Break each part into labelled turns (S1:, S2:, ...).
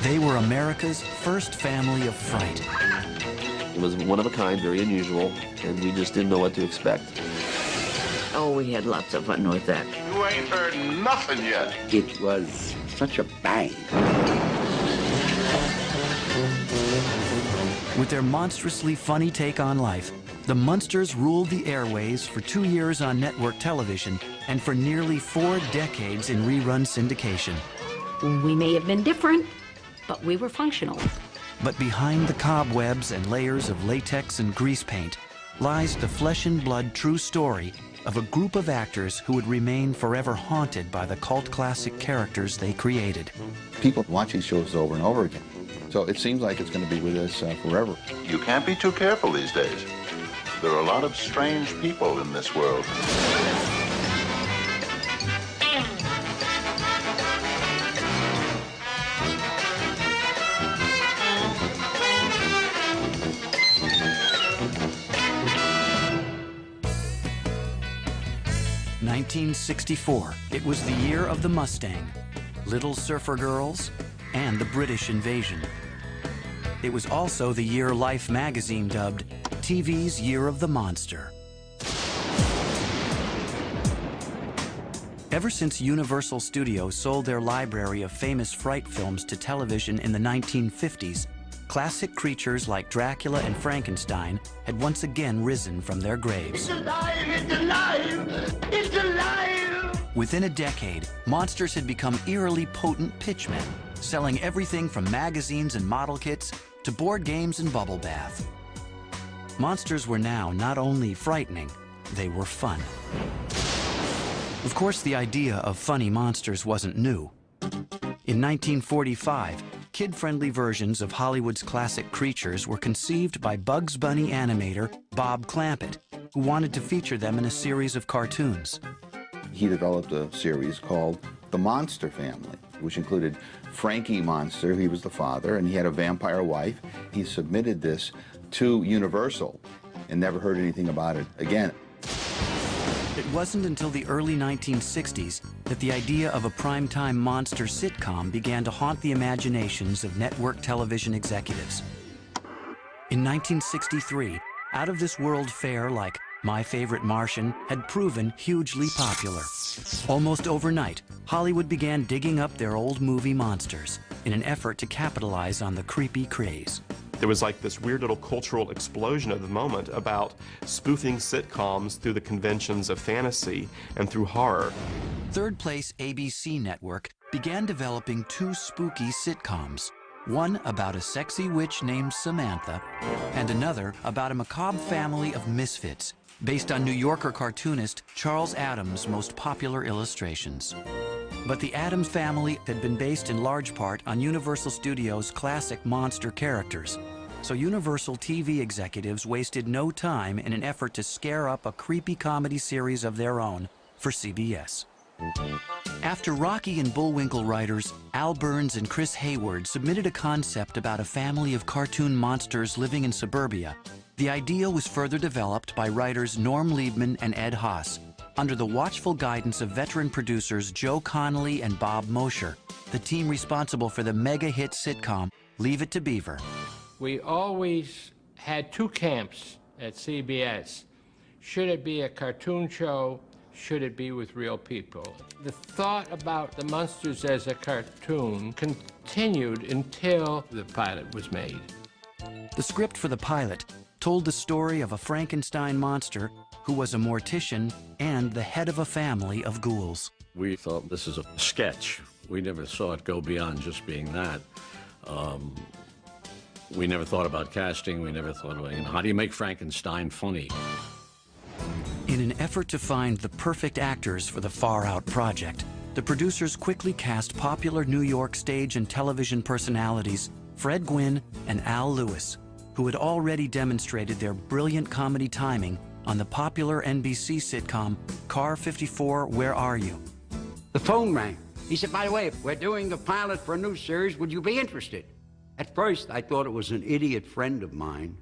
S1: They were America's first family of fright.
S2: It was one of a kind, very unusual, and we just didn't know what to expect.
S3: Oh, we had lots of fun with that.
S4: You ain't heard nothing yet.
S5: It was such a bang.
S1: With their monstrously funny take on life, the Munsters ruled the airways for 2 years on network television and for nearly 4 decades in rerun syndication.
S6: We may have been different, but we were functional.
S1: But behind the cobwebs and layers of latex and grease paint lies the flesh and blood true story of a group of actors who would remain forever haunted by the cult classic characters they created.
S7: People watch these shows over and over again, so it seems like it's going to be with us forever.
S4: You can't be too careful these days. There are a lot of strange people in this world.
S1: (1964). It was the year of the Mustang, Little Surfer Girls, and the British invasion. It was also the year Life magazine dubbed TV's Year of the Monster. Ever since Universal Studios sold their library of famous fright films to television in the 1950s, classic creatures like Dracula and Frankenstein had once again risen from their graves.
S8: It's alive! It's alive! It's alive!
S1: Within a decade, monsters had become eerily potent pitchmen, selling everything from magazines and model kits to board games and bubble bath. Monsters were now not only frightening, they were fun. Of course, the idea of funny monsters wasn't new. In 1945, kid-friendly versions of Hollywood's classic creatures were conceived by Bugs Bunny animator Bob Clampett, who wanted to feature them in a series of cartoons.
S7: He developed a series called The Monster Family, which included Frankie Monster, he was the father, and he had a vampire wife. He submitted this to Universal and never heard anything about it again.
S1: It wasn't until the early 1960s that the idea of a primetime monster sitcom began to haunt the imaginations of network television executives. In 1963, out-of-this-world fare like My Favorite Martian had proven hugely popular. Almost overnight, Hollywood began digging up their old movie monsters in an effort to capitalize on the creepy craze.
S9: There was like this weird little cultural explosion at the moment about spoofing sitcoms through the conventions of fantasy and through horror.
S1: Third Place ABC network began developing 2 spooky sitcoms, one about a sexy witch named Samantha, and another about a macabre family of misfits, based on New Yorker cartoonist Charles Addams' most popular illustrations. But the Addams family had been based in large part on Universal Studios' classic monster characters, so Universal TV executives wasted no time in an effort to scare up a creepy comedy series of their own for CBS. After Rocky and Bullwinkle writers Al Burns and Chris Hayward submitted a concept about a family of cartoon monsters living in suburbia, the idea was further developed by writers Norm Liebman and Ed Haas, under the watchful guidance of veteran producers Joe Connolly and Bob Mosher, the team responsible for the mega-hit sitcom Leave It to Beaver.
S10: We always had 2 camps at CBS. Should it be a cartoon show? Should it be with real people? The thought about the Munsters as a cartoon continued until the pilot was made.
S1: The script for the pilot told the story of a Frankenstein monster who was a mortician and the head of a family of ghouls.
S11: We thought this is a sketch. We never saw it go beyond just being that. We never thought about casting. We never thought about, how do you make Frankenstein funny?
S1: In an effort to find the perfect actors for the Far Out project, the producers quickly cast popular New York stage and television personalities Fred Gwynne and Al Lewis, who had already demonstrated their brilliant comedy timing on the popular NBC sitcom Car 54, Where Are You?
S5: The phone rang. He said, by the way, we're doing the pilot for a new series. Would you be interested? At first, I thought it was an idiot friend of mine,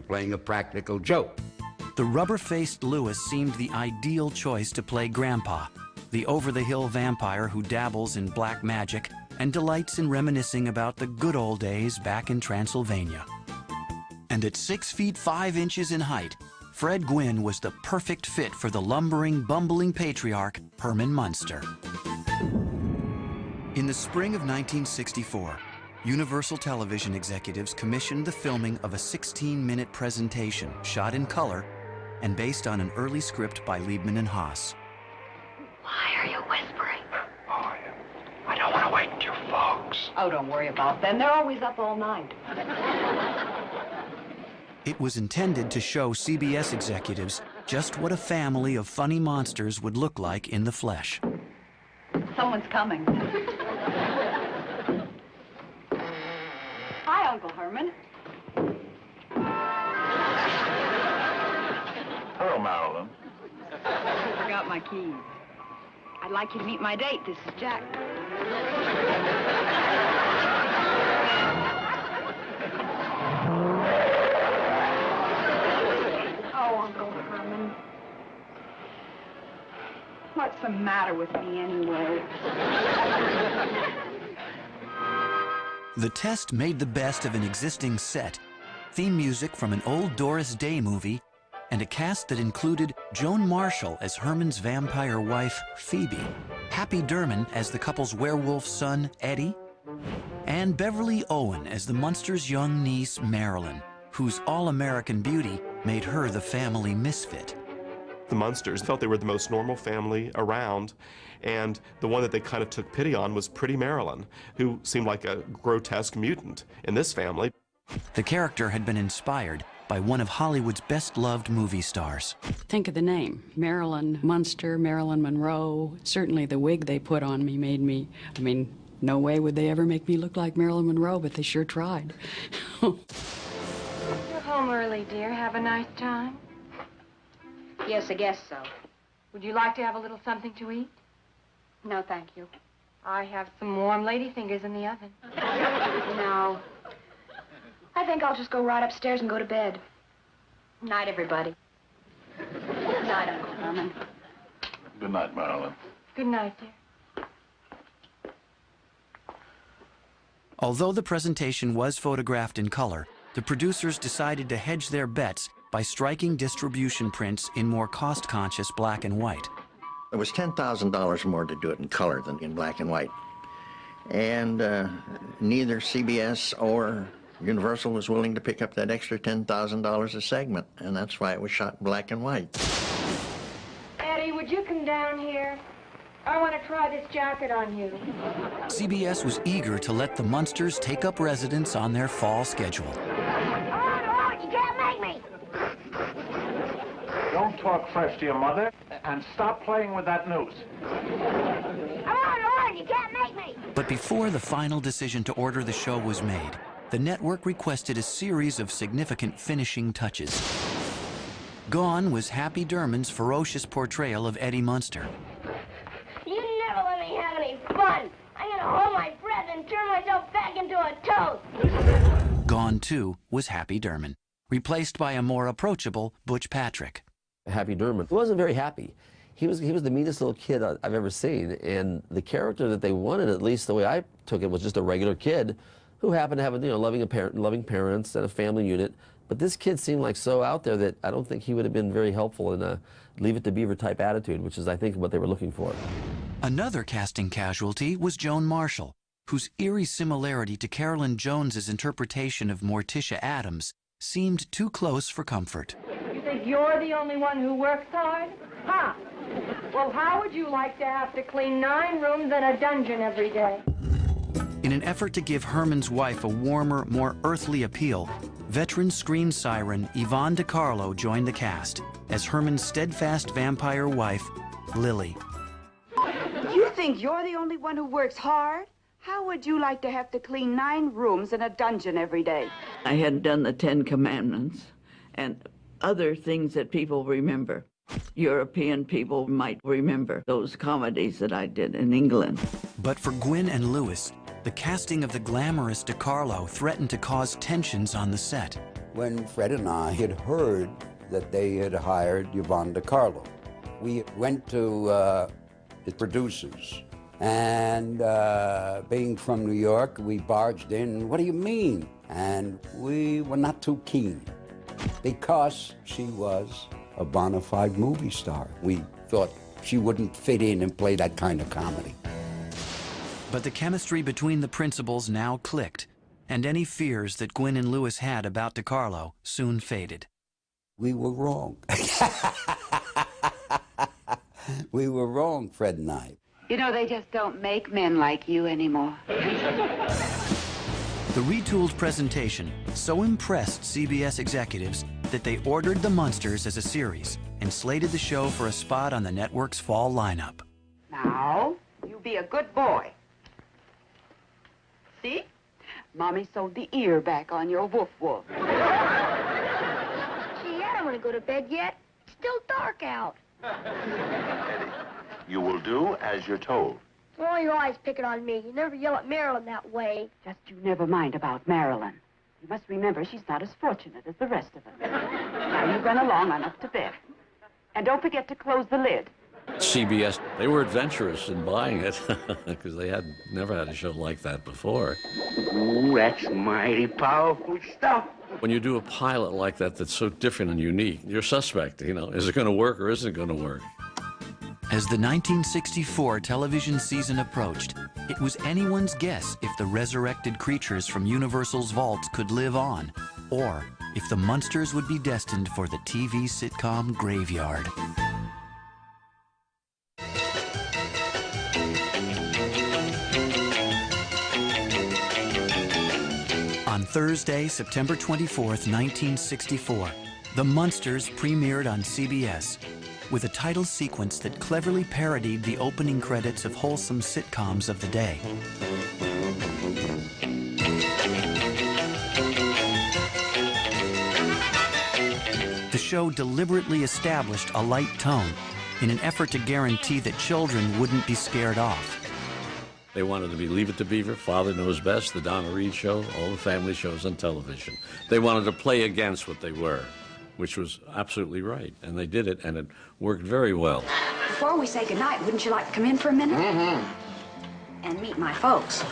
S5: playing a practical joke.
S1: The rubber-faced Lewis seemed the ideal choice to play Grandpa, the over-the-hill vampire who dabbles in black magic and delights in reminiscing about the good old days back in Transylvania. And at 6 feet 5 inches in height, Fred Gwynne was the perfect fit for the lumbering, bumbling patriarch, Herman Munster. In the spring of 1964, Universal Television executives commissioned the filming of a 16-minute presentation shot in color and based on an early script by Liebman and Haas.
S6: Why are you whispering?
S8: Oh, I don't want to wake your folks.
S12: Oh, don't worry about them. They're always up all night.
S1: It was intended to show CBS executives just what a family of funny monsters would look like in the flesh.
S12: Someone's coming. Hi, Uncle Herman.
S4: Hello, Marilyn.
S12: I forgot my keys. I'd like you to meet my date. This is Jack. Oh, Uncle Herman. What's the matter with me anyway?
S1: The test made the best of an existing set, theme music from an old Doris Day movie, and a cast that included Joan Marshall as Herman's vampire wife, Phoebe, Happy Derman as the couple's werewolf son, Eddie, and Beverly Owen as the Munsters' young niece, Marilyn, whose all-American beauty made her the family misfit.
S9: The Munsters felt they were the most normal family around, and the one that they kind of took pity on was Pretty Marilyn, who seemed like a grotesque mutant in this family.
S1: The character had been inspired by one of Hollywood's best-loved movie stars.
S13: Think of the name, Marilyn Munster, Marilyn Monroe. Certainly the wig they put on me made me, I mean, no way would they ever make me look like Marilyn Monroe, but they sure tried.
S14: You're home early, dear. Have a nice time.
S12: Yes, I guess so.
S14: Would you like to have a little something to eat?
S12: No, thank you.
S14: I have some warm lady fingers in the oven.
S12: No. I think I'll just go right upstairs and go to bed. Night, everybody. Night, Uncle Herman.
S4: Good night, Marilyn.
S14: Good night, dear.
S1: Although the presentation was photographed in color, the producers decided to hedge their bets by striking distribution prints in more cost-conscious black and white.
S15: It was $10,000 more to do it in color than in black and white. And neither CBS or Universal was willing to pick up that extra $10,000 a segment, and that's why it was shot in black and white.
S14: Eddie, would you come down here? I want to try this jacket on you.
S1: CBS was eager to let the Munsters take up residence on their fall schedule.
S8: You can't make me!
S16: Don't talk fresh to your mother, and stop playing with that noose.
S8: You can't make me!
S1: But before the final decision to order the show was made, the network requested a series of significant finishing touches. Gone was Happy Derman's ferocious portrayal of Eddie Munster.
S8: You never let me have any fun! I'm gonna hold my breath and turn myself back into a toad!
S1: Gone, too, was Happy Derman, replaced by a more approachable Butch Patrick.
S2: Happy Derman wasn't very happy. He was the meanest little kid I've ever seen, and the character that they wanted, at least the way I took it, was just a regular kid who happened to have loving parents and a family unit. But this kid seemed like so out there that I don't think he would have been very helpful in a Leave It to Beaver type attitude, which is, I think, what they were looking for.
S1: Another casting casualty was Joan Marshall, whose eerie similarity to Carolyn Jones's interpretation of Morticia Addams seemed too close for comfort.
S14: You think you're the only one who works hard? Huh? Well, how would you like to have to clean 9 rooms and a dungeon every day?
S1: In an effort to give Herman's wife a warmer, more earthly appeal, veteran screen siren Yvonne DiCarlo joined the cast as Herman's steadfast vampire wife, Lily.
S17: You think you're the only one who works hard? How would you like to have to clean 9 rooms and a dungeon every day?
S3: I had done the 10 Commandments and other things that people remember. European people might remember those comedies that I did in England.
S1: But for Gwynne and Lewis, the casting of the glamorous DiCarlo threatened to cause tensions on the set.
S18: When Fred and I had heard that they had hired Yvonne DiCarlo, we went to the producers And being from New York, we barged in. What do you mean? And we were not too keen because she was a bona fide movie star. We thought she wouldn't fit in and play that kind of comedy.
S1: But the chemistry between the principals now clicked, and any fears that Gwyn and Louis had about DeCarlo soon faded.
S18: We were wrong. We were wrong, Fred and I.
S17: You know, they just don't make men like you anymore.
S1: The retooled presentation so impressed CBS executives that they ordered The Munsters as a series and slated the show for a spot on the network's fall lineup.
S17: Now, you be a good boy. See? Mommy sewed the ear back on your woof-woof.
S8: Gee, I don't want to go to bed yet. It's still dark out.
S4: You will do as you're told.
S8: Oh, you're always picking on me. You never yell at Marilyn that way.
S17: Just you never mind about Marilyn. You must remember she's not as fortunate as the rest of us. Now you run along on up to bed. And don't forget to close the lid.
S11: CBS, they were adventurous in buying it because they had never had a show like that before.
S19: Ooh, that's mighty powerful stuff.
S11: When you do a pilot like that that's so different and unique, you're suspect, you know, is it going to work or isn't it going to work?
S1: As the 1964 television season approached, it was anyone's guess if the resurrected creatures from Universal's vaults could live on, or if the Munsters would be destined for the TV sitcom graveyard. On Thursday, September 24th, 1964, The Munsters premiered on CBS with a title sequence that cleverly parodied the opening credits of wholesome sitcoms of the day. The show deliberately established a light tone in an effort to guarantee that children wouldn't be scared off.
S11: They wanted to be Leave It to Beaver, Father Knows Best, The Donna Reed Show, all the family shows on television. They wanted to play against what they were, which was absolutely right. And they did it, and it worked very well.
S12: Before we say goodnight, wouldn't you like to come in for a minute?
S19: Mm-hmm.
S12: And meet my folks.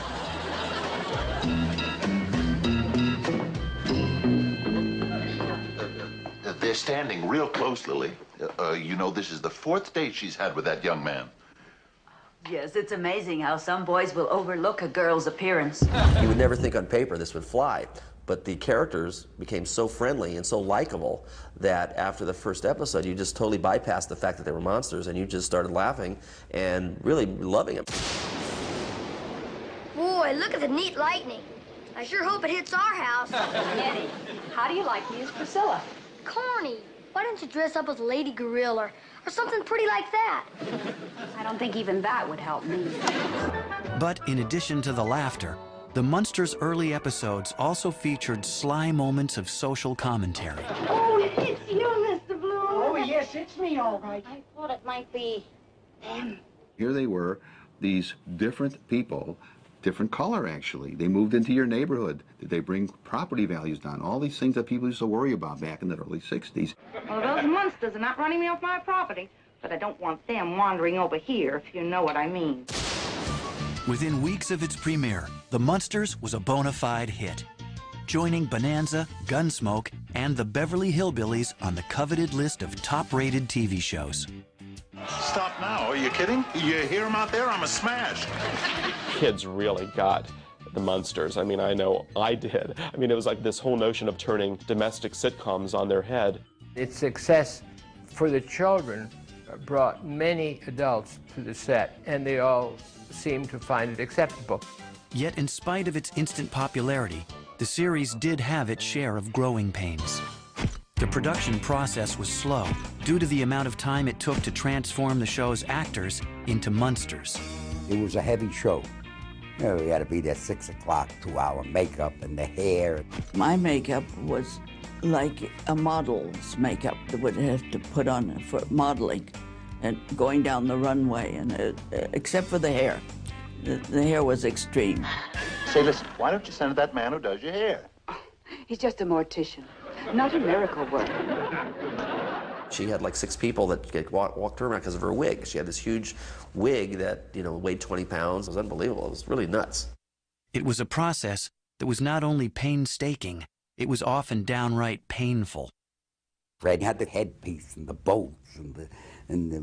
S4: They're standing real close, Lily. You know, this is the 4th date she's had with that young man.
S3: Yes, it's amazing how some boys will overlook a girl's appearance.
S2: You would never think on paper this would fly, but the characters became so friendly and so likable that after the first episode, you just totally bypassed the fact that they were monsters and you just started laughing and really loving them.
S8: Boy, look at the neat lightning. I sure hope it hits our house.
S12: Eddie, how do you like me as Priscilla?
S8: Corny. Why don't you dress up as a lady gorilla or something pretty like that?
S12: I don't think even that would help me.
S1: But in addition to the laughter, the Munsters' early episodes also featured sly moments of social commentary.
S8: Oh, it's you, Mr. Blue.
S19: Oh, yes, it's me, all right.
S8: I thought it might be them.
S7: Here they were, these different people, different color actually. They moved into your neighborhood. Did they bring property values down? All these things that people used to worry about back in the early 60s.
S14: Well, those Munsters are not running me off my property, but I don't want them wandering over here, if you know what I mean.
S1: Within weeks of its premiere, The Munsters was a bona fide hit, joining Bonanza, Gunsmoke, and the Beverly Hillbillies on the coveted list of top-rated TV shows.
S4: Stop now. Are you kidding? You hear him out there? I'm a smash.
S9: Kids really got the Munsters. I mean, I know I did. I mean, it was like this whole notion of turning domestic sitcoms on their head.
S10: Its success for the children brought many adults to the set, and they all seemed to find it acceptable.
S1: Yet, in spite of its instant popularity, the series did have its share of growing pains. The production process was slow due to the amount of time it took to transform the show's actors into Munsters.
S18: It was a heavy show. You know, you had to be there 6 o'clock, 2-hour makeup and the hair.
S3: My makeup was like a model's makeup that would have to put on for modeling and going down the runway, and except for the hair. The hair was extreme.
S4: Say, listen, why don't you send that man who does your hair?
S17: He's just a mortician, not a miracle worker.
S2: She had like 6 people that walked her around because of her wig. She had this huge wig that, you know, weighed 20 pounds. It was unbelievable. It was really nuts.
S1: It was a process that was not only painstaking, it was often downright painful.
S18: Fred had the headpiece and the bolts and the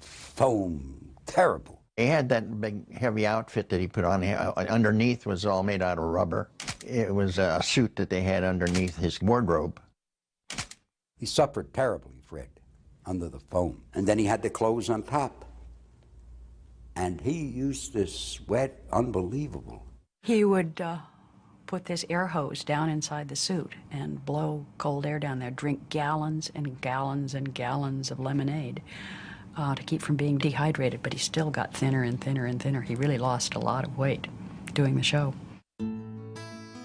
S18: foam. Terrible.
S15: He had that big heavy outfit that he put on. Underneath was all made out of rubber. It was a suit that they had underneath his wardrobe.
S18: He suffered terribly, Fred, under the foam. And then he had the clothes on top. And he used to sweat unbelievable.
S13: He would put this air hose down inside the suit and blow cold air down there, drink gallons and gallons and gallons of lemonade to keep from being dehydrated, but he still got thinner and thinner and thinner. He really lost a lot of weight doing the show.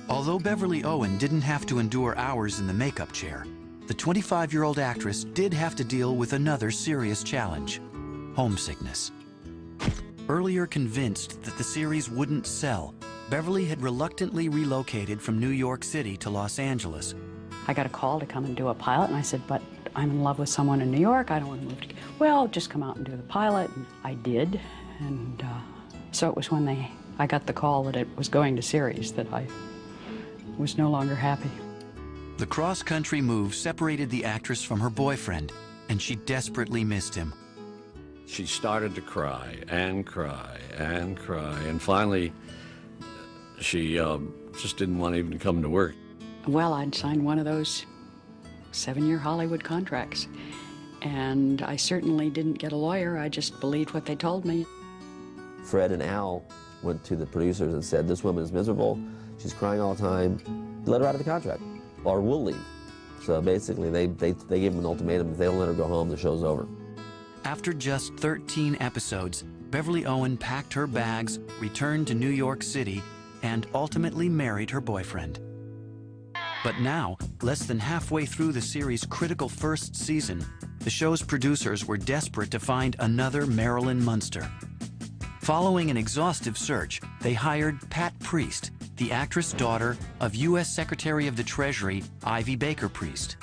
S1: Although Beverly Owen didn't have to endure hours in the makeup chair, the 25-year-old actress did have to deal with another serious challenge: homesickness. Earlier convinced that the series wouldn't sell, Beverly had reluctantly relocated from New York City to Los Angeles.
S13: I got a call to come and do a pilot, and I said, but I'm in love with someone in New York. I don't want to move to... Well, just come out and do the pilot. And I did, and so it was when I got the call that it was going to series that I was no longer happy.
S1: The cross-country move separated the actress from her boyfriend, and she desperately missed him.
S11: She started to cry and cry and cry, and finally she just didn't want to even come to work.
S13: Well, I'd signed one of those 7-year Hollywood contracts, and I certainly didn't get a lawyer. I just believed what they told me.
S2: Fred and Al went to the producers and said, this woman is miserable, she's crying all the time, let her out of the contract, or we'll leave. So basically, they gave him an ultimatum. If they don't let her go home, the show's over.
S1: After just 13 episodes, Beverly Owen packed her bags, returned to New York City, and ultimately married her boyfriend. But now, less than halfway through the series' critical first season, the show's producers were desperate to find another Marilyn Munster. Following an exhaustive search, they hired Pat Priest, the actress daughter of U.S. Secretary of the Treasury Ivy Baker Priest.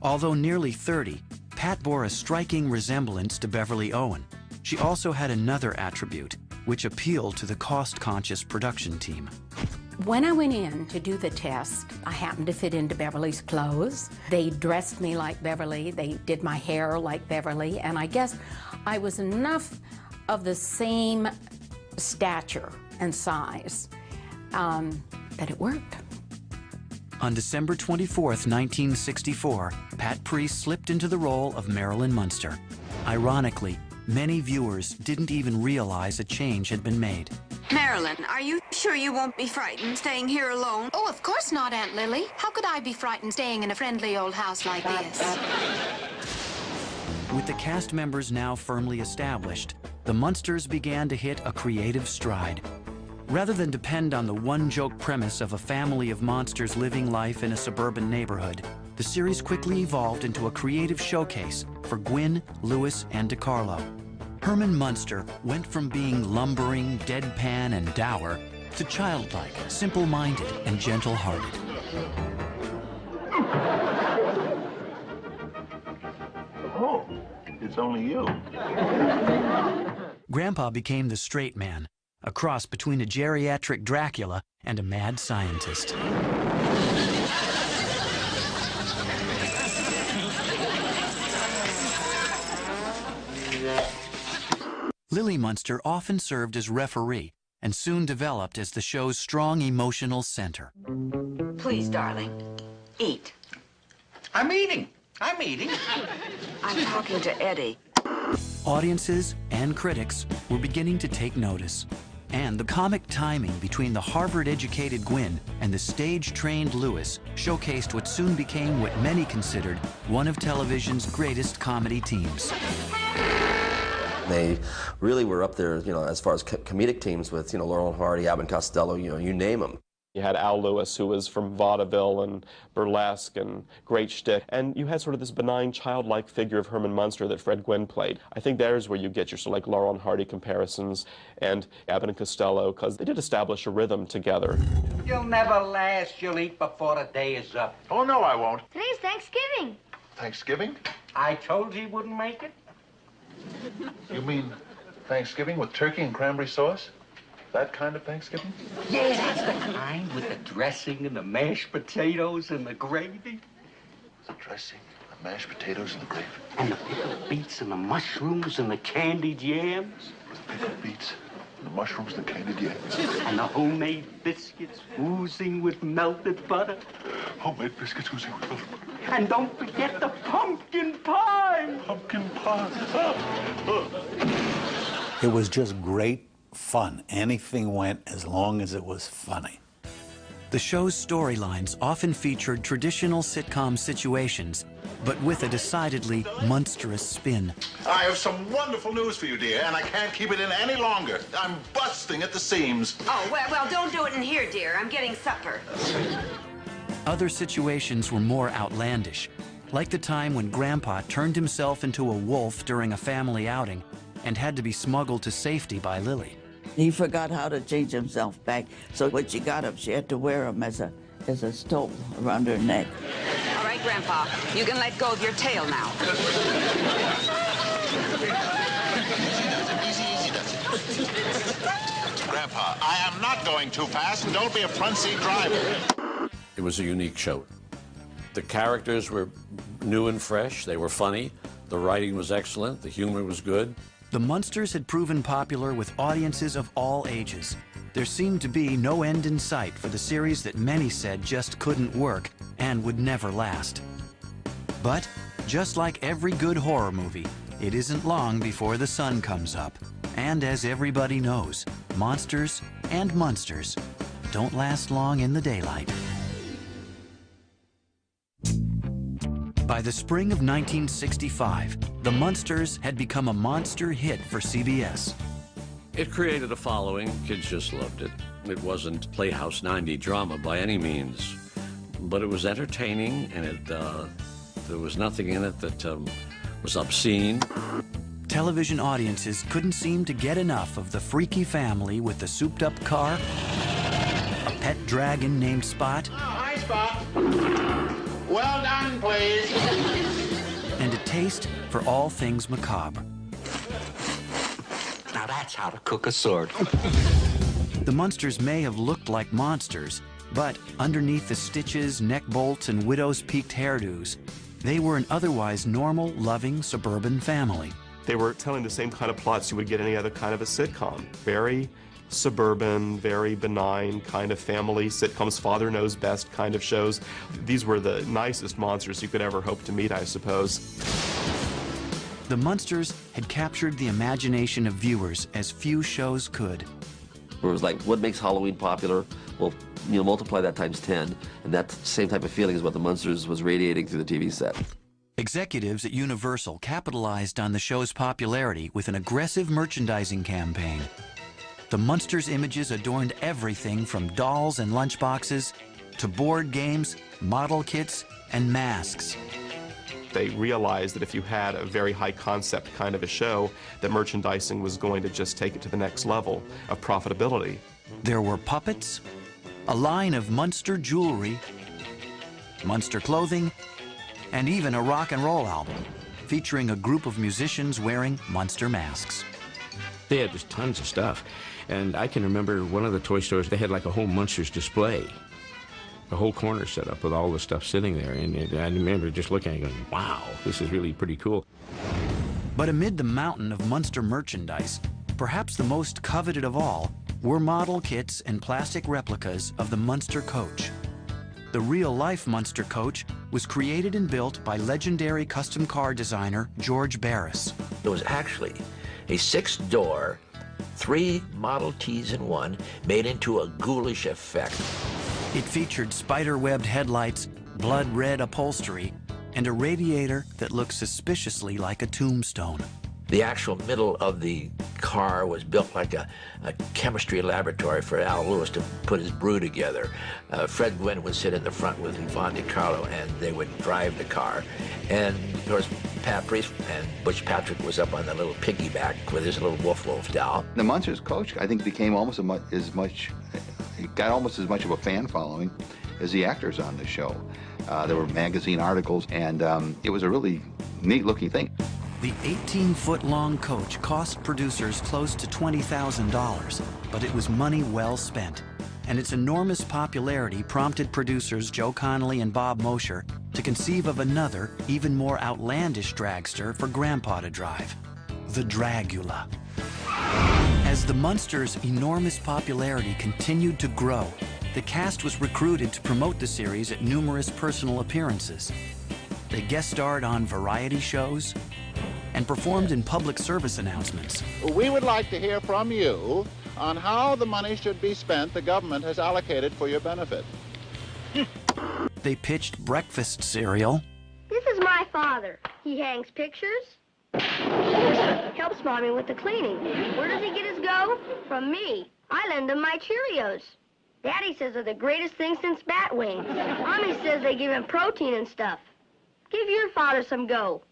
S1: Although nearly 30, Pat bore a striking resemblance to Beverly Owen. She also had another attribute, which appealed to the cost-conscious production team.
S6: When I went in to do the test, I happened to fit into Beverly's clothes. They dressed me like Beverly, they did my hair like Beverly, and I guess I was enough of the same stature and size that it worked.
S1: On December 24th, 1964, Pat Priest slipped into the role of Marilyn Munster. Ironically, many viewers didn't even realize a change had been made.
S20: Marilyn, are you sure you won't be frightened staying here alone?
S12: Oh, of course not, Aunt Lily. How could I be frightened staying in a friendly old house like this?
S1: With the cast members now firmly established, the Munsters began to hit a creative stride. Rather than depend on the one-joke premise of a family of monsters living life in a suburban neighborhood, the series quickly evolved into a creative showcase for Gwynn, Lewis, and DeCarlo. Herman Munster went from being lumbering, deadpan, and dour to childlike, simple-minded, and gentle-hearted.
S4: Oh, it's only you.
S1: Grandpa became the straight man, a cross between a geriatric Dracula and a mad scientist. Lily Munster often served as referee and soon developed as the show's strong emotional center.
S20: Please, darling, eat.
S19: I'm eating. I'm eating.
S20: I'm talking to Eddie.
S1: Audiences and critics were beginning to take notice. And the comic timing between the Harvard-educated Gwynn and the stage-trained Lewis showcased what soon became what many considered one of television's greatest comedy teams.
S2: They really were up there, you know, as far as comedic teams with, you know, Laurel and Hardy, Abbott and Costello, you know, you name them.
S9: You had Al Lewis, who was from vaudeville and burlesque and great shtick, and you had sort of this benign, childlike figure of Herman Munster that Fred Gwynn played. I think there's where you get your sort of like Laurel and Hardy comparisons and Abbott and Costello, because they did establish a rhythm together.
S19: You'll never last. You'll eat before the day is up.
S4: Oh, no, I won't.
S8: Today's Thanksgiving.
S4: Thanksgiving?
S16: I told you he wouldn't make it.
S4: You mean Thanksgiving with turkey and cranberry sauce? That kind of Thanksgiving?
S19: Yeah, that's the kind with the dressing and the mashed potatoes and the gravy.
S4: The dressing, the mashed potatoes, and the gravy.
S19: And the pickled beets and the mushrooms and the candied yams.
S4: The pickled beets, and the mushrooms, and the candied yams.
S19: And the homemade biscuits oozing with melted butter.
S4: Homemade biscuits oozing with melted butter.
S19: And don't forget the pumpkin pie.
S4: Pumpkin pie.
S21: It was just great fun. Anything went as long as it was funny.
S1: The show's storylines often featured traditional sitcom situations, but with a decidedly monstrous spin.
S4: I have some wonderful news for you, dear, and I can't keep it in any longer. I'm busting at the seams.
S20: Oh, well, don't do it in here, dear. I'm getting supper.
S1: Other situations were more outlandish, like the time when Grandpa turned himself into a wolf during a family outing and had to be smuggled to safety by Lily.
S3: He forgot how to change himself back, so when she got him, she had to wear him as a stole around her neck.
S17: All right, Grandpa, you can let go of your tail now.
S4: Easy does it. Grandpa, I am not going too fast, and don't be a front seat driver.
S11: It was a unique show. The characters were new and fresh. They were funny. The writing was excellent. The humor was good.
S1: The Munsters had proven popular with audiences of all ages. There seemed to be no end in sight for the series that many said just couldn't work and would never last. But, just like every good horror movie, it isn't long before the sun comes up. And as everybody knows, monsters and Munsters don't last long in the daylight. By the spring of 1965, the Munsters had become a monster hit for CBS.
S11: It created a following. Kids just loved it. It wasn't Playhouse 90 drama by any means, but it was entertaining, and there was nothing in it that was obscene.
S1: Television audiences couldn't seem to get enough of the freaky family with the souped-up car, a pet dragon named Spot,
S4: Oh, hi, Spot. Well done, please.
S1: and a taste for all things macabre.
S19: Now that's how to cook a sword.
S1: The Munsters may have looked like monsters, but underneath the stitches, neck bolts, and widow's peaked hairdos, they were an otherwise normal, loving suburban family.
S9: They were telling the same kind of plots you would get any other kind of a sitcom. Very suburban, very benign kind of family sitcoms, father knows best kind of shows. These were the nicest monsters you could ever hope to meet, I suppose.
S1: The Munsters had captured the imagination of viewers as few shows could.
S2: It was like, what makes Halloween popular? Well, multiply that times 10, and that same type of feeling is what the Munsters was radiating through the TV set.
S1: Executives at Universal capitalized on the show's popularity with an aggressive merchandising campaign. The Munsters images adorned everything from dolls and lunchboxes to board games, model kits, and masks.
S9: They realized that if you had a very high concept kind of a show, that merchandising was going to just take it to the next level of profitability.
S1: There were puppets, a line of Munster jewelry, Munster clothing, and even a rock and roll album featuring a group of musicians wearing Munster masks.
S5: They had just tons of stuff. And I can remember one of the toy stores, they had like a whole Munsters display, a whole corner set up with all the stuff sitting there. And I remember just looking at it going, wow, this is really pretty cool.
S1: But amid the mountain of Munster merchandise, perhaps the most coveted of all were model kits and plastic replicas of the Munster coach. The real-life Munster coach was created and built by legendary custom car designer George Barris.
S22: It was actually a 6-door, 3 Model Ts in one, made into a ghoulish effect.
S1: It featured spider-webbed headlights, blood-red upholstery, and a radiator that looked suspiciously like a tombstone.
S22: The actual middle of the car was built like a chemistry laboratory for Al Lewis to put his brew together. Fred Gwynne would sit in the front with Yvonne DiCarlo, and they would drive the car. And, of course, Pat Priest and Butch Patrick was up on the little piggyback with his little Wolf doll.
S7: The Munsters coach, I think, became almost it got almost as much of a fan following as the actors on the show. There were magazine articles, and it was a really neat-looking thing.
S1: The 18-foot-long coach cost producers close to $20,000, but it was money well spent. And its enormous popularity prompted producers Joe Connolly and Bob Mosher to conceive of another, even more outlandish dragster for Grandpa to drive, the Dragula. As the Munsters' enormous popularity continued to grow, the cast was recruited to promote the series at numerous personal appearances. They guest starred on variety shows and performed in public service announcements.
S10: We would like to hear from you on how the money should be spent the government has allocated for your benefit.
S1: They pitched breakfast cereal.
S8: This is my father. He hangs pictures, helps Mommy with the cleaning. Where does he get his go? From me. I lend him my Cheerios. Daddy says they're the greatest thing since bat wings. Mommy says they give him protein and stuff. Give your father some go.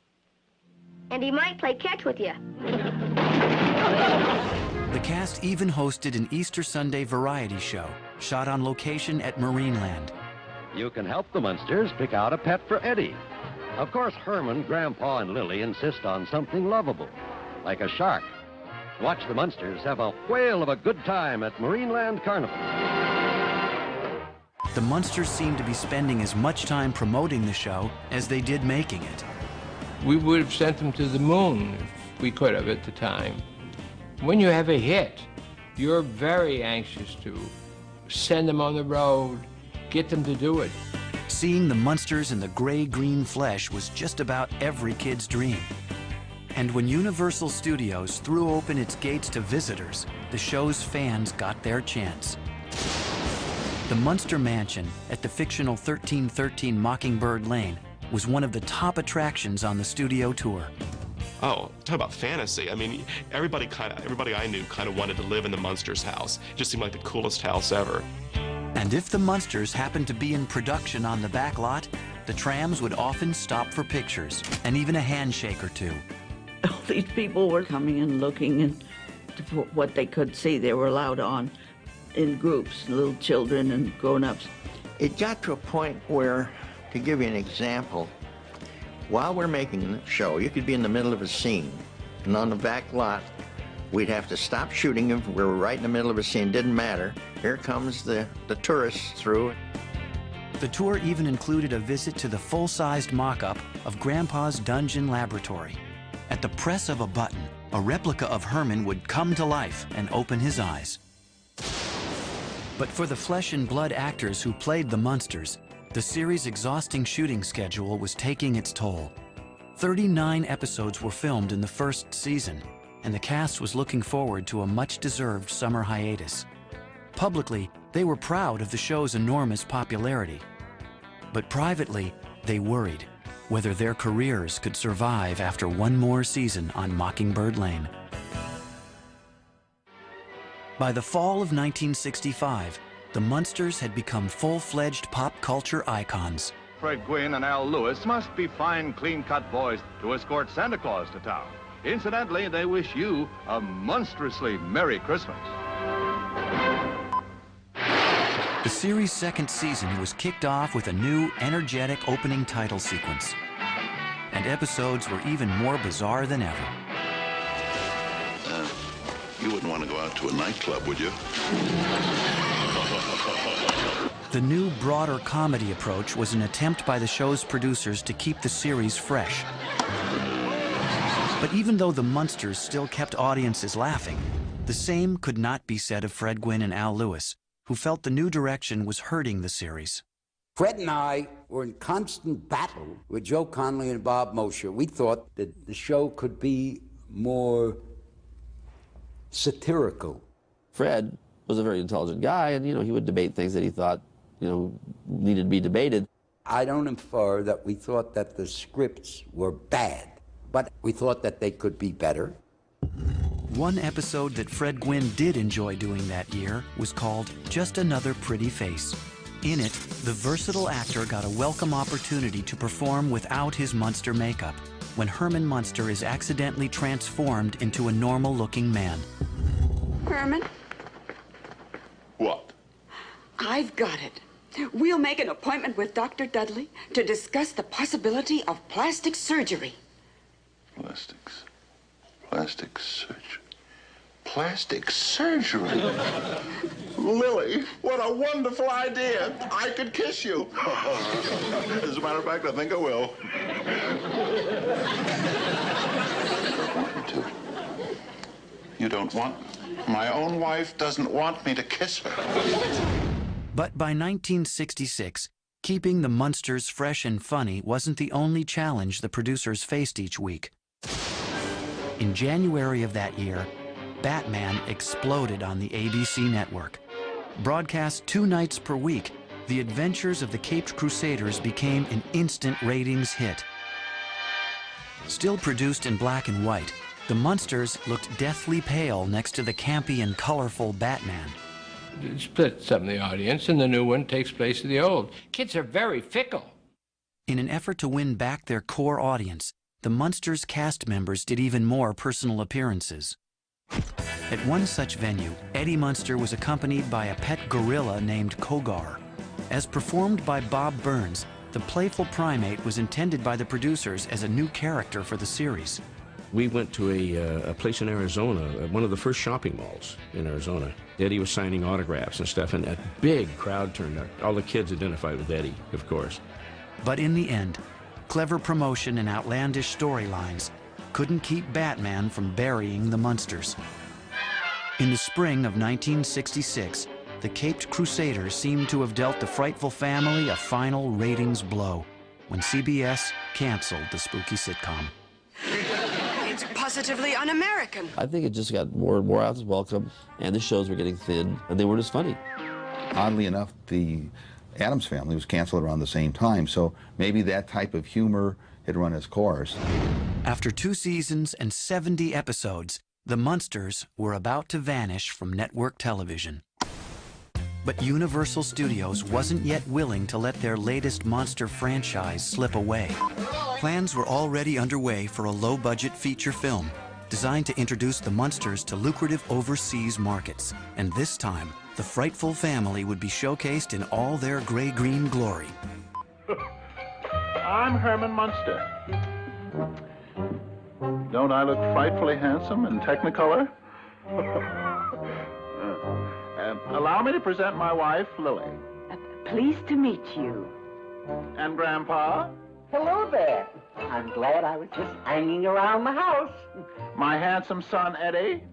S8: And he might play catch with you.
S1: The cast even hosted an Easter Sunday variety show, shot on location at Marineland.
S14: You can help the Munsters pick out a pet for Eddie. Of course, Herman, Grandpa, and Lily insist on something lovable, like a shark. Watch the Munsters have a whale of a good time at Marineland Carnival.
S1: The Munsters seemed to be spending as much time promoting the show as they did making it.
S23: We would have sent them to the moon if we could have at the time. When you have a hit, you're very anxious to send them on the road, get them to do it.
S1: Seeing the Munsters in the gray-green flesh was just about every kid's dream. And when Universal Studios threw open its gates to visitors, the show's fans got their chance. The Munster Mansion at the fictional 1313 Mockingbird Lane was one of the top attractions on the studio tour.
S9: Oh, talk about fantasy. I mean, everybody I knew kind of wanted to live in the Munsters house. It just seemed like the coolest house ever.
S1: And if the Munsters happened to be in production on the back lot, the trams would often stop for pictures and even a handshake or two.
S3: All these people were coming and looking and what they could see. They were allowed on in groups, little children and grown-ups.
S15: It got to a point where, to give you an example, while we're making the show, you could be in the middle of a scene, and on the back lot, we'd have to stop shooting if we were right in the middle of a scene. Didn't matter. Here comes the tourists through.
S1: The tour even included a visit to the full-sized mock-up of Grandpa's dungeon laboratory. At the press of a button, a replica of Herman would come to life and open his eyes. But for the flesh and blood actors who played the Munsters, the series' exhausting shooting schedule was taking its toll. 39 episodes were filmed in the first season, and the cast was looking forward to a much-deserved summer hiatus. Publicly, they were proud of the show's enormous popularity. But privately, they worried whether their careers could survive after one more season on Mockingbird Lane. By the fall of 1965, the Munsters had become full-fledged pop culture icons.
S24: Fred Gwynne and Al Lewis must be fine, clean-cut boys to escort Santa Claus to town. Incidentally, they wish you a monstrously Merry Christmas.
S1: The series' second season was kicked off with a new, energetic opening title sequence. And episodes were even more bizarre than ever.
S4: You wouldn't want to go out to a nightclub, would you?
S1: The new, broader comedy approach was an attempt by the show's producers to keep the series fresh. But even though the Munsters still kept audiences laughing, the same could not be said of Fred Gwynne and Al Lewis, who felt the new direction was hurting the series.
S18: Fred and I were in constant battle with Joe Connolly and Bob Mosher. We thought that the show could be more satirical.
S2: Fred was a very intelligent guy, and, he would debate things that he thought, needed to be debated.
S18: I don't infer that we thought that the scripts were bad, but we thought that they could be better.
S1: One episode that Fred Gwynne did enjoy doing that year was called Just Another Pretty Face. In it, the versatile actor got a welcome opportunity to perform without his Munster makeup, when Herman Munster is accidentally transformed into a normal-looking man.
S17: Herman?
S4: What?
S17: I've got it. We'll make an appointment with Dr. Dudley to discuss the possibility of plastic surgery.
S4: Plastic surgery. Plastic surgery? Lily, what a wonderful idea. I could kiss you. As a matter of fact, I think I will. You don't want? My own wife doesn't want me to kiss her.
S1: But by 1966, keeping the Munsters fresh and funny wasn't the only challenge the producers faced each week. In January of that year, Batman exploded on the ABC network. Broadcast 2 nights per week, The Adventures of the Caped Crusaders became an instant ratings hit. Still produced in black and white, the Munsters looked deathly pale next to the campy and colorful Batman.
S23: It splits up the audience, and the new one takes place of the old. Kids are very fickle.
S1: In an effort to win back their core audience, the Munsters cast members did even more personal appearances. At one such venue, Eddie Munster was accompanied by a pet gorilla named Kogar. As performed by Bob Burns, the playful primate was intended by the producers as a new character for the series.
S5: We went to a place in Arizona, one of the first shopping malls in Arizona. Eddie was signing autographs and stuff, and a big crowd turned out. All the kids identified with Eddie, of course.
S1: But in the end, clever promotion and outlandish storylines couldn't keep Batman from burying the Munsters. In the spring of 1966, the Caped Crusaders seemed to have dealt the frightful family a final ratings blow when CBS canceled the spooky sitcom.
S20: It's positively un-American.
S2: I think it just got more and more out of welcome, and the shows were getting thin, and they weren't as funny.
S7: Oddly enough, the Addams Family was canceled around the same time, so maybe that type of humor had run its course.
S1: After 2 seasons and 70 episodes, the Munsters were about to vanish from network television. But Universal Studios wasn't yet willing to let their latest monster franchise slip away. Plans were already underway for a low-budget feature film designed to introduce the Munsters to lucrative overseas markets. And this time, the frightful family would be showcased in all their gray-green glory.
S10: I'm Herman Munster. Don't I look frightfully handsome in Technicolor? Allow me to present my wife, Lily.
S17: Pleased to meet you.
S10: And Grandpa?
S6: Hello there. I'm glad I was just hanging around the house.
S10: My handsome son, Eddie.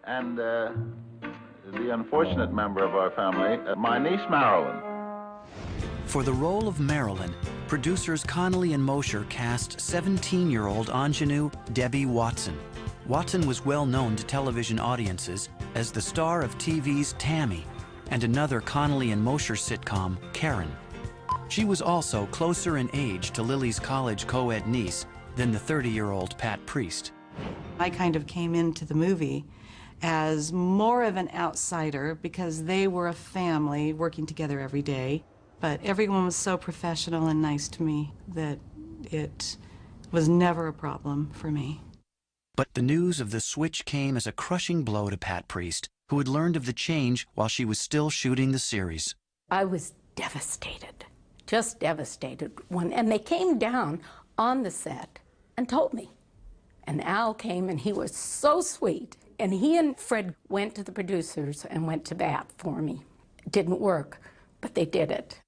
S10: And the unfortunate member of our family, my niece, Marilyn.
S1: For the role of Marilyn, producers Connolly and Mosher cast 17-year-old ingenue Debbie Watson. Watson was well known to television audiences as the star of TV's Tammy and another Connolly and Mosher sitcom, Karen. She was also closer in age to Lily's college co-ed niece than the 30-year-old Pat Priest.
S12: I kind of came into the movie as more of an outsider because they were a family working together every day. But everyone was so professional and nice to me that it was never a problem for me.
S1: But the news of the switch came as a crushing blow to Pat Priest, who had learned of the change while she was still shooting the series.
S13: I was devastated, just devastated. And they came down on the set and told me. And Al came, and he was so sweet. And he and Fred went to the producers and went to bat for me. It didn't work, but they did it.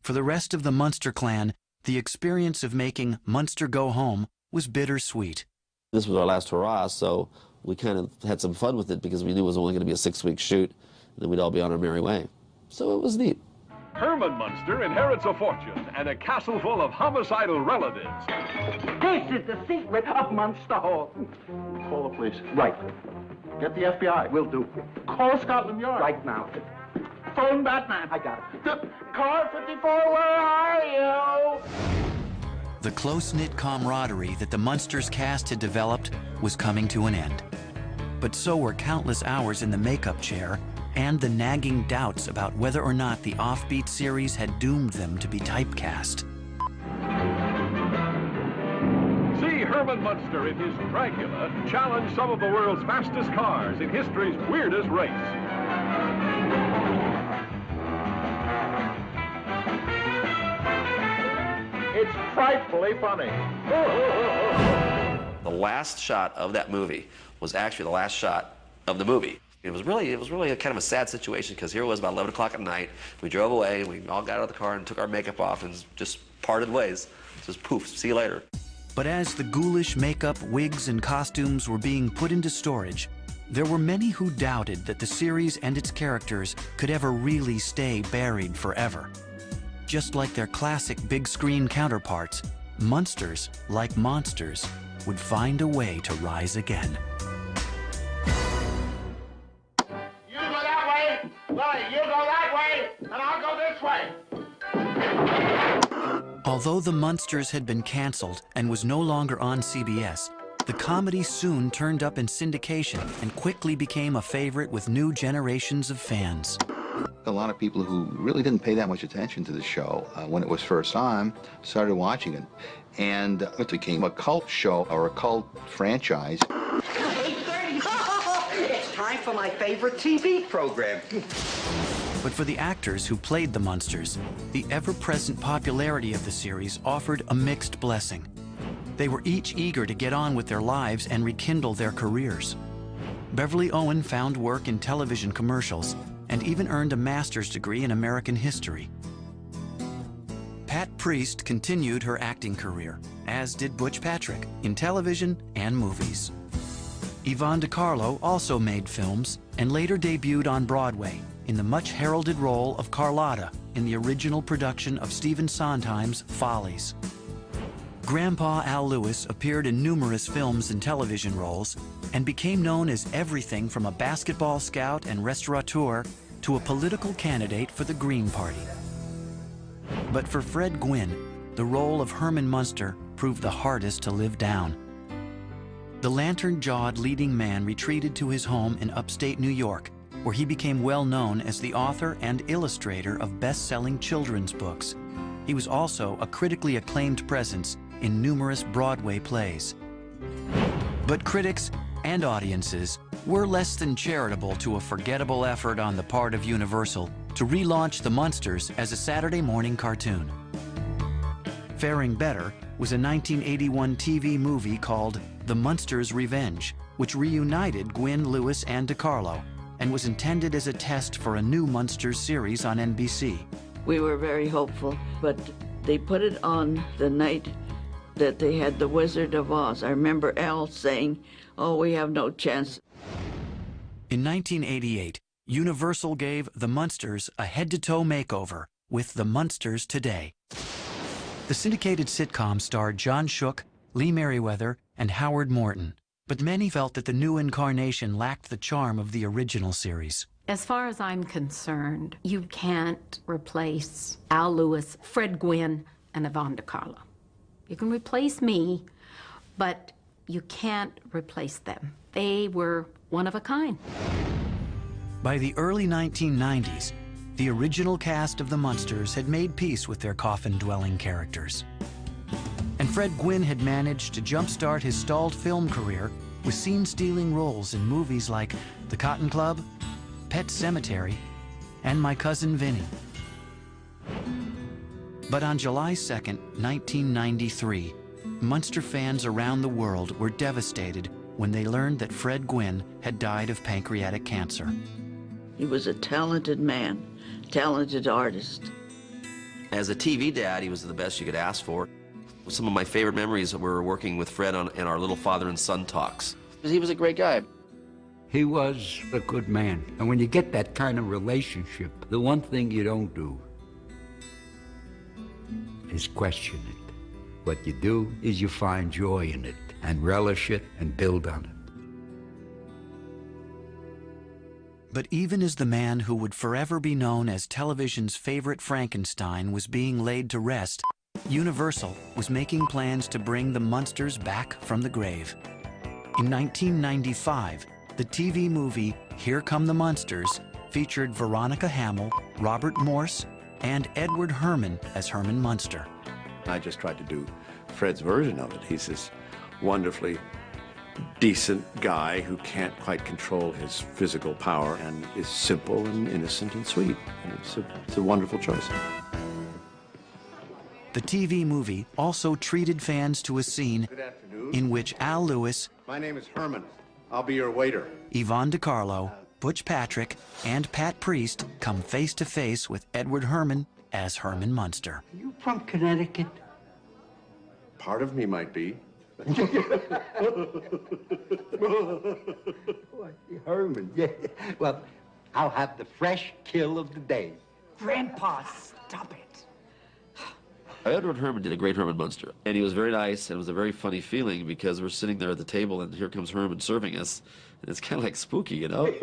S1: For the rest of the Munster clan, the experience of making Munster Go Home was bittersweet.
S2: This was our last hurrah, so we kind of had some fun with it because we knew it was only going to be a 6-week shoot, and then we'd all be on our merry way. So it was neat.
S16: Herman Munster inherits a fortune and a castle full of homicidal relatives.
S6: This is the secret of Munster Hall.
S10: Call the police.
S6: Right.
S10: Get the FBI.
S6: Will do.
S10: Call Scotland Yard.
S6: Right now.
S10: Phone Batman.
S6: I got it.
S10: Car 54, where are you?
S1: The close-knit camaraderie that the Munsters cast had developed was coming to an end. But so were countless hours in the makeup chair and the nagging doubts about whether or not the offbeat series had doomed them to be typecast.
S16: See Herman Munster in his Dracula challenge some of the world's fastest cars in history's weirdest race.
S10: It's frightfully funny.
S2: The last shot of that movie was actually the last shot of the movie. It was really a kind of a sad situation, because here it was about 11 o'clock at night. We drove away, and we all got out of the car and took our makeup off and just parted ways. Just poof, see you later.
S1: But as the ghoulish makeup, wigs, and costumes were being put into storage, there were many who doubted that the series and its characters could ever really stay buried forever. Just like their classic big screen counterparts, Munsters, like monsters, would find a way to rise again.
S4: You go that way, Lily, you go that way, and I'll go this way.
S1: Although The Munsters had been canceled and was no longer on CBS, the comedy soon turned up in syndication and quickly became a favorite with new generations of fans.
S7: A lot of people who really didn't pay that much attention to the show when it was first on started watching it. And it became a cult show or a cult franchise.
S6: 8:30. It's time for my favorite TV program.
S1: But for the actors who played the Munsters, the ever-present popularity of the series offered a mixed blessing. They were each eager to get on with their lives and rekindle their careers. Beverly Owen found work in television commercials and even earned a master's degree in American history. Pat Priest continued her acting career, as did Butch Patrick, in television and movies. Yvonne DiCarlo also made films and later debuted on Broadway in the much-heralded role of Carlotta in the original production of Stephen Sondheim's Follies. Grandpa Al Lewis appeared in numerous films and television roles and became known as everything from a basketball scout and restaurateur to a political candidate for the Green Party. But for Fred Gwynne, the role of Herman Munster proved the hardest to live down. The lantern-jawed leading man retreated to his home in upstate New York, where he became well known as the author and illustrator of best-selling children's books. He was also a critically acclaimed presence in numerous Broadway plays. But critics and audiences were less than charitable to a forgettable effort on the part of Universal to relaunch The Munsters as a Saturday morning cartoon. Faring better was a 1981 TV movie called The Munsters' Revenge, which reunited Gwynne, Lewis, and DiCarlo, and was intended as a test for a new Munsters series on NBC.
S3: We were very hopeful, but they put it on the night that they had The Wizard of Oz. I remember Al saying, "Oh, we have no chance."
S1: In 1988, Universal gave The Munsters a head-to-toe makeover with The Munsters Today. The syndicated sitcom starred John Shook, Lee Merriweather, and Howard Morton, but many felt that the new incarnation lacked the charm of the original series.
S13: As far as I'm concerned, you can't replace Al Lewis, Fred Gwynne, and Yvonne DiCarlo. You can replace me, but you can't replace them. They were one of a kind.
S1: By the early 1990s, the original cast of The Munsters had made peace with their coffin-dwelling characters. And Fred Gwynne had managed to jumpstart his stalled film career with scene-stealing roles in movies like The Cotton Club, Pet Sematary, and My Cousin Vinny. But on July 2nd, 1993, Munster fans around the world were devastated when they learned that Fred Gwynne had died of pancreatic cancer.
S3: He was a talented man, talented artist.
S2: As a TV dad, he was the best you could ask for. Some of my favorite memories were working with Fred in our little father and son talks. He was a great guy.
S18: He was a good man. And when you get that kind of relationship, the one thing you don't do is question it. What you do is you find joy in it and relish it and build on it.
S1: But even as the man who would forever be known as television's favorite Frankenstein was being laid to rest, Universal was making plans to bring the Munsters back from the grave. In 1995, the TV movie Here Come the Munsters featured Veronica Hamill, Robert Morse, and Edward Herrmann as Herman Munster.
S11: I just tried to do Fred's version of it. He's this wonderfully decent guy who can't quite control his physical power and is simple and innocent and sweet. And it's a wonderful choice.
S1: The TV movie also treated fans to a scene in which Al Lewis,
S11: My name is Herman. I'll be your waiter.
S1: Yvonne DiCarlo, Butch Patrick, and Pat Priest come face to face with Edward Herman as Herman Munster.
S18: You from Connecticut?
S11: Part of me might be.
S18: Herman, yeah. Well, I'll have the fresh kill of the day.
S3: Grandpa, stop it.
S2: Edward Herman did a great Herman Munster, and he was very nice, and it was a very funny feeling because we're sitting there at the table, and here comes Herman serving us, and it's kind of like spooky, you know?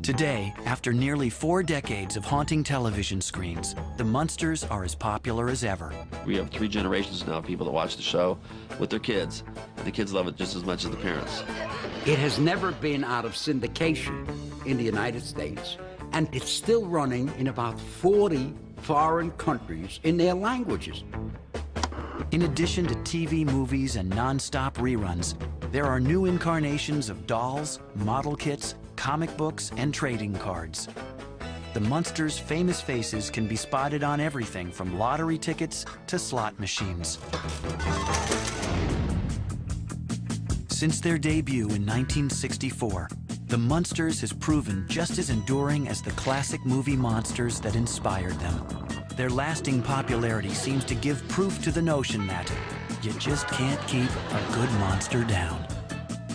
S1: Today, after nearly 4 decades of haunting television screens, the Munsters are as popular as ever.
S2: We have 3 generations now of people that watch the show with their kids, and the kids love it just as much as the parents.
S18: It has never been out of syndication in the United States, and it's still running in about 40 foreign countries in their languages.
S1: In addition to TV movies and non-stop reruns, there are new incarnations of dolls, model kits, comic books, and trading cards. The Munsters' famous faces can be spotted on everything from lottery tickets to slot machines. Since their debut in 1964, the Munsters has proven just as enduring as the classic movie monsters that inspired them. Their lasting popularity seems to give proof to the notion that you just can't keep a good monster down.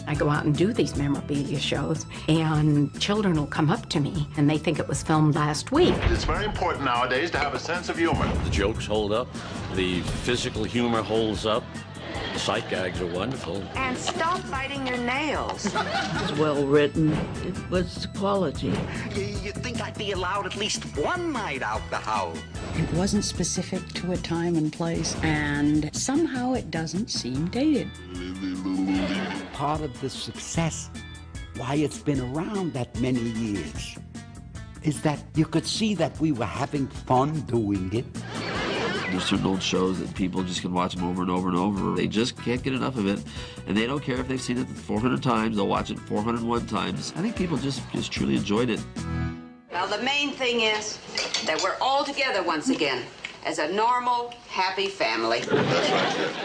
S13: I go out and do these memorabilia shows, and children will come up to me, and they think it was filmed last week.
S4: It's very important nowadays to have a sense of humor.
S14: The jokes hold up, the physical humor holds up, the sight gags are wonderful.
S20: And stop biting your nails.
S3: It was well written. It was quality.
S8: You'd think I'd be allowed at least one night out the house.
S19: It wasn't specific to a time and place, and somehow it doesn't seem dated.
S18: Part of the success, why it's been around that many years, is that you could see that we were having fun doing it.
S2: There's certain old shows that people just can watch them over and over and over. They just can't get enough of it, and they don't care if they've seen it 400 times. They'll watch it 401 times. I think people just truly enjoyed it.
S17: Well, the main thing is that we're all together once again as a normal, happy family.
S4: That's right, kid.